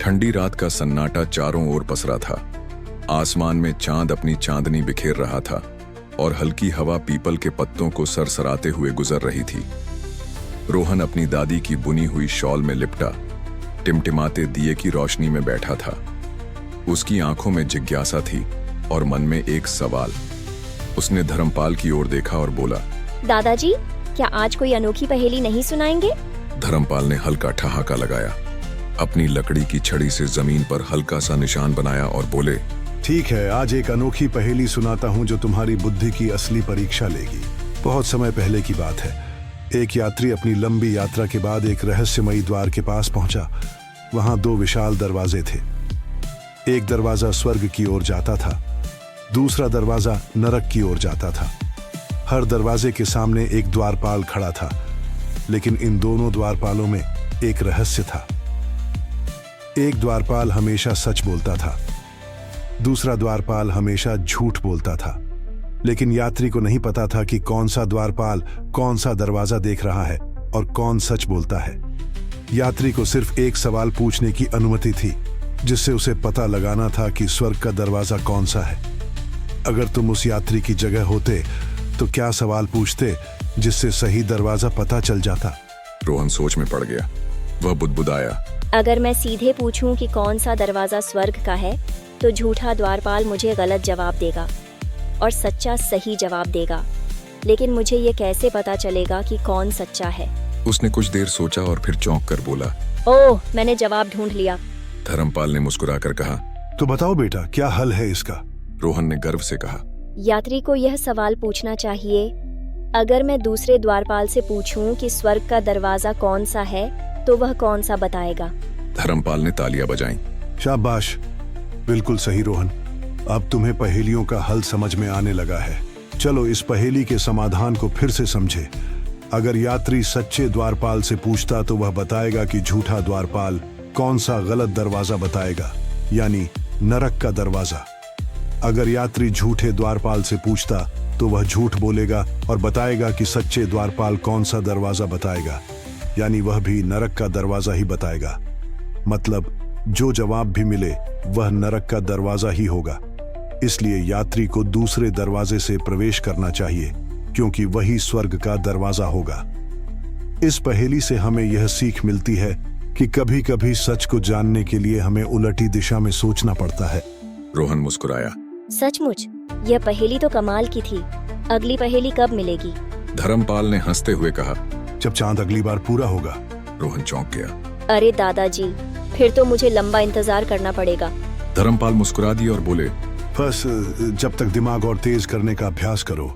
ठंडी रात का सन्नाटा चारों ओर पसरा था। आसमान में चांद अपनी चांदनी बिखेर रहा था और हल्की हवा पीपल के पत्तों को सरसराते हुए गुजर रही थी। रोहन अपनी दादी की बुनी हुई शॉल में लिपटा टिमटिमाते दिए की रोशनी में बैठा था। उसकी आंखों में जिज्ञासा ठी और मन में एक सवाल। उसने धर्मपाल की ओर देखा और बोला, दादाजी, क्या आज कोई अनोखी पहेली नहीं सुनाएंगे? धर्मपाल ने हल्का ठहाका लगाया, अपनी लकड़ी की छड़ी से जमीन पर हल्का सा निशान बनाया और बोले, ठीक है, आज एक अनोखी पहेली सुनाता हूँ जो तुम्हारी बुद्धि की असली परीक्षा लेगी। बहुत समय पहले की बात है। एक यात्री अपनी लंबी यात्रा के बाद एक रहस्यमयी द्वार के पास पहुंचा। वहां दो विशाल दरवाजे थे। एक दरवाजा स्वर्ग की ओर जाता था, दूसरा दरवाजा नरक की ओर जाता था। हर दरवाजे के सामने एक द्वारपाल खड़ा था, लेकिन इन दोनों द्वारपालों में एक रहस्य था। एक द्वारपाल हमेशा सच बोलता था, दूसरा द्वारपाल हमेशा झूठ बोलता था। लेकिन यात्री को नहीं पता था कि कौन सा द्वारपाल कौन सा दरवाजा देख रहा है और कौन सच बोलता है। यात्री को सिर्फ एक सवाल पूछने की अनुमति थी, जिससे उसे पता लगाना था कि स्वर्ग का दरवाजा कौन सा है। अगर तुम उस यात्री की जगह होते तो क्या सवाल पूछते जिससे सही दरवाजा पता चल जाता? रोहन सोच में पड़ गया। वह बुदबुदाया, अगर मैं सीधे पूछूं कि कौन सा दरवाजा स्वर्ग का है, तो झूठा द्वारपाल मुझे गलत जवाब देगा और सच्चा सही जवाब देगा। लेकिन मुझे ये कैसे पता चलेगा कि कौन सच्चा है? उसने कुछ देर सोचा और फिर चौंक कर बोला, ओह, मैंने जवाब ढूंढ लिया। धर्मपाल ने मुस्कुराकर कहा, तो बताओ बेटा, क्या हल है इसका? रोहन ने गर्व से कहा, यात्री को यह सवाल पूछना चाहिए, अगर मैं दूसरे द्वारपाल से पूछूं कि स्वर्ग का दरवाजा कौन सा है, तो वह कौन सा बताएगा? धर्मपाल ने तालियां बजाईं। शाबाश, बिल्कुल सही रोहन। अब तुम्हें पहेलियों का हल समझ में आने लगा है। चलो इस पहेली के समाधान को फिर से समझे। अगर यात्री सच्चे द्वारपाल से पूछता तो वह बताएगा कि झूठा द्वारपाल कौन सा गलत दरवाजा बताएगा, यानी नरक का दरवाजा। अगर यात्री झूठे द्वारपाल से पूछता तो वह झूठ बोलेगा और बताएगा कि सच्चे द्वारपाल कौन सा दरवाजा बताएगा, यानी वह भी नरक का दरवाजा ही बताएगा। मतलब जो जवाब भी मिले वह नरक का दरवाजा ही होगा। इसलिए यात्री को दूसरे दरवाजे से प्रवेश करना चाहिए, क्योंकि वही स्वर्ग का दरवाजा होगा। इस पहेली से हमें यह सीख मिलती है कि कभी कभी सच को जानने के लिए हमें उलटी दिशा में सोचना पड़ता है। रोहन मुस्कुराया, सचमुच यह पहेली तो कमाल की थी। अगली पहेली कब मिलेगी? धर्मपाल ने हंसते हुए कहा, जब चांद अगली बार पूरा होगा। रोहन चौंक गया। अरे दादाजी, फिर तो मुझे लंबा इंतजार करना पड़ेगा। धर्मपाल मुस्कुरा दिए और बोले, बस जब तक दिमाग और तेज करने का अभ्यास करो,